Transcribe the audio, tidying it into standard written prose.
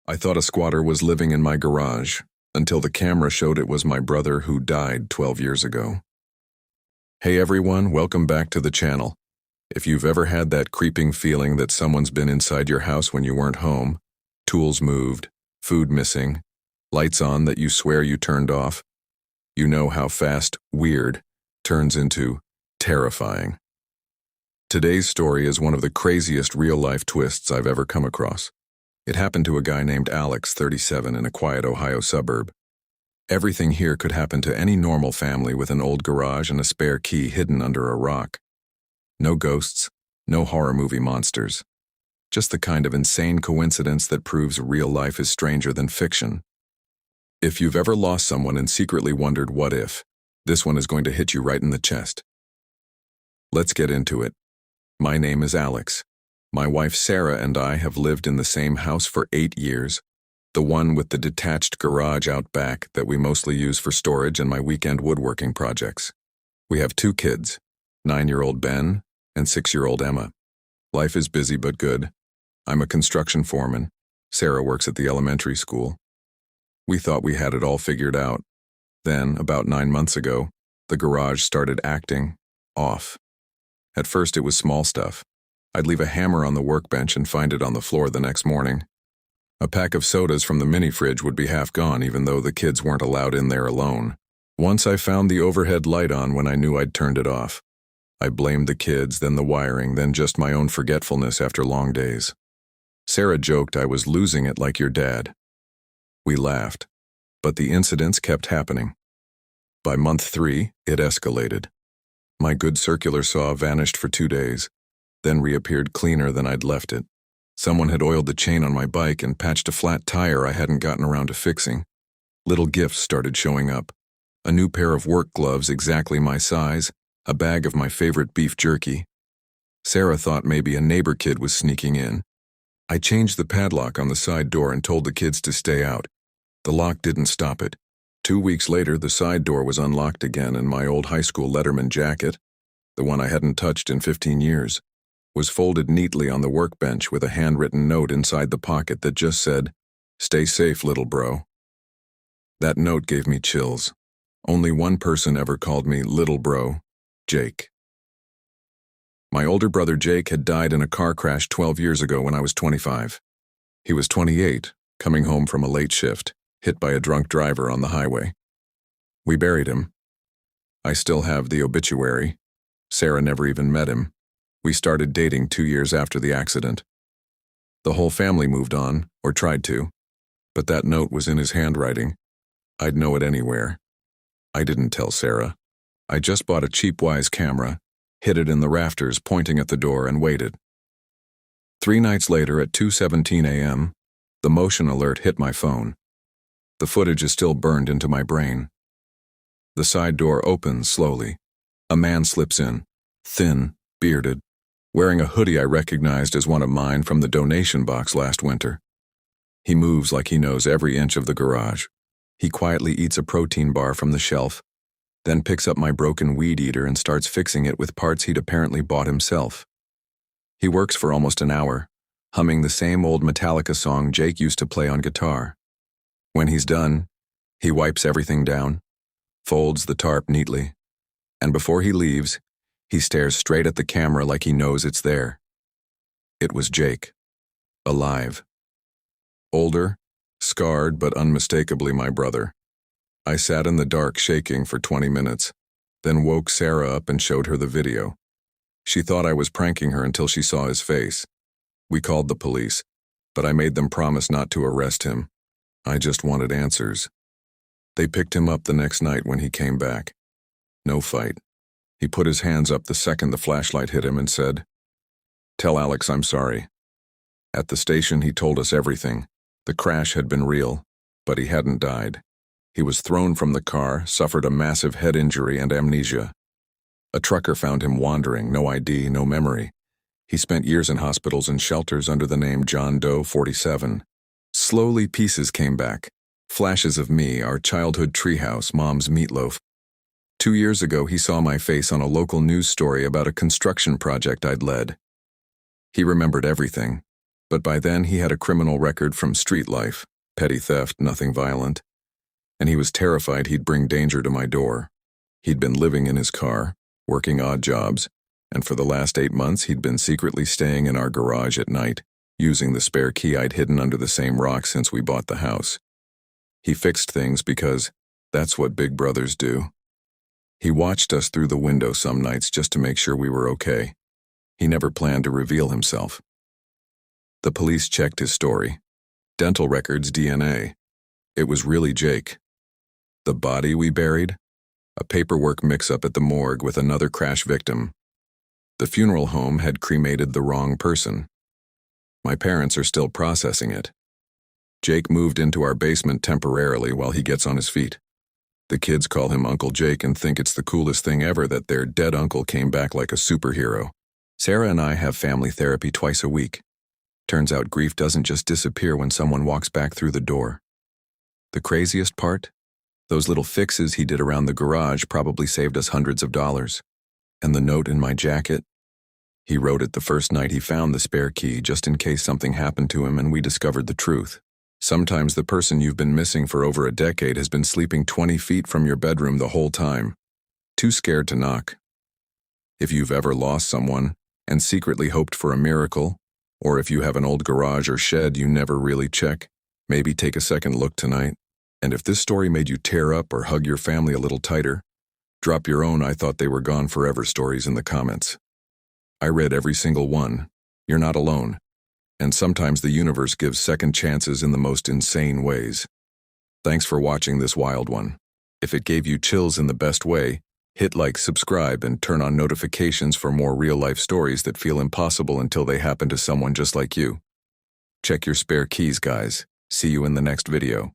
I thought a squatter was living in my garage, until the camera showed it was my brother who died 12 years ago. Hey everyone, welcome back to the channel. If you've ever had that creeping feeling that someone's been inside your house when you weren't home, tools moved, food missing, lights on that you swear you turned off, you know how fast weird turns into terrifying. Today's story is one of the craziest real-life twists I've ever come across. It happened to a guy named Alex, 37, in a quiet Ohio suburb. Everything here could happen to any normal family with an old garage and a spare key hidden under a rock. No ghosts, no horror movie monsters. Just the kind of insane coincidence that proves real life is stranger than fiction. If you've ever lost someone and secretly wondered what if, this one is going to hit you right in the chest. Let's get into it. My name is Alex. My wife Sarah and I have lived in the same house for 8 years, the one with the detached garage out back that we mostly use for storage and my weekend woodworking projects. We have 2 kids, 9-year-old Ben and 6-year-old Emma. Life is busy but good. I'm a construction foreman. Sarah works at the elementary school. We thought we had it all figured out. Then, about 9 months ago, the garage started acting off. At first it was small stuff. I'd leave a hammer on the workbench and find it on the floor the next morning. A pack of sodas from the mini fridge would be half gone even though the kids weren't allowed in there alone. Once I found the overhead light on when I knew I'd turned it off. I blamed the kids, then the wiring, then just my own forgetfulness after long days. Sarah joked I was losing it like your dad. We laughed, but the incidents kept happening. By month 3, it escalated. My good circular saw vanished for 2 days, then reappeared cleaner than I'd left it. Someone had oiled the chain on my bike and patched a flat tire I hadn't gotten around to fixing. Little gifts started showing up. A new pair of work gloves exactly my size, a bag of my favorite beef jerky. Sarah thought maybe a neighbor kid was sneaking in. I changed the padlock on the side door and told the kids to stay out. The lock didn't stop it. 2 weeks later, the side door was unlocked again and my old high school Letterman jacket, the one I hadn't touched in 15 years, was folded neatly on the workbench with a handwritten note inside the pocket that just said, "Stay safe, little bro." That note gave me chills. Only one person ever called me little bro, Jake. My older brother Jake had died in a car crash 12 years ago when I was 25. He was 28, coming home from a late shift, hit by a drunk driver on the highway. We buried him. I still have the obituary. Sarah never even met him. We started dating 2 years after the accident. The whole family moved on, or tried to, but that note was in his handwriting. I'd know it anywhere. I didn't tell Sarah. I just bought a cheap Wise camera, hid it in the rafters pointing at the door and waited. 3 nights later at 2:17 a.m., the motion alert hit my phone. The footage is still burned into my brain. The side door opens slowly. A man slips in, thin, bearded, wearing a hoodie I recognized as one of mine from the donation box last winter. He moves like he knows every inch of the garage. He quietly eats a protein bar from the shelf, then picks up my broken weed eater and starts fixing it with parts he'd apparently bought himself. He works for almost an hour, humming the same old Metallica song Jake used to play on guitar. When he's done, he wipes everything down, folds the tarp neatly, and before he leaves, he stares straight at the camera like he knows it's there. It was Jake. Alive. Older, scarred but unmistakably my brother. I sat in the dark shaking for 20 minutes, then woke Sarah up and showed her the video. She thought I was pranking her until she saw his face. We called the police, but I made them promise not to arrest him. I just wanted answers. They picked him up the next night when he came back. No fight. He put his hands up the second the flashlight hit him and said, "Tell Alex I'm sorry." At the station he told us everything. The crash had been real, but he hadn't died. He was thrown from the car, suffered a massive head injury and amnesia. A trucker found him wandering, no ID, no memory. He spent years in hospitals and shelters under the name John Doe 47. Slowly pieces came back. Flashes of me, our childhood treehouse, Mom's meatloaf. 2 years ago, he saw my face on a local news story about a construction project I'd led. He remembered everything. But by then he had a criminal record from street life, petty theft, nothing violent, and he was terrified he'd bring danger to my door. He'd been living in his car, working odd jobs, and for the last 8 months he'd been secretly staying in our garage at night, using the spare key I'd hidden under the same rock since we bought the house. He fixed things because that's what big brothers do. He watched us through the window some nights just to make sure we were okay. He never planned to reveal himself. The police checked his story. Dental records, DNA. It was really Jake. The body we buried? A paperwork mix-up at the morgue with another crash victim. The funeral home had cremated the wrong person. My parents are still processing it. Jake moved into our basement temporarily while he gets on his feet. The kids call him Uncle Jake and think it's the coolest thing ever that their dead uncle came back like a superhero. Sarah and I have family therapy twice a week. Turns out grief doesn't just disappear when someone walks back through the door. The craziest part? Those little fixes he did around the garage probably saved us hundreds of dollars. And the note in my jacket? He wrote it the first night he found the spare key just in case something happened to him and we discovered the truth. Sometimes the person you've been missing for over a decade has been sleeping 20 feet from your bedroom the whole time, too scared to knock. If you've ever lost someone and secretly hoped for a miracle, or if you have an old garage or shed you never really check, maybe take a second look tonight. And if this story made you tear up or hug your family a little tighter, drop your own "I thought they were gone forever" stories in the comments. I read every single one. You're not alone. And sometimes the universe gives second chances in the most insane ways. Thanks for watching this wild one. If it gave you chills in the best way, hit like, subscribe, and turn on notifications for more real-life stories that feel impossible until they happen to someone just like you. Check your spare keys, guys. See you in the next video.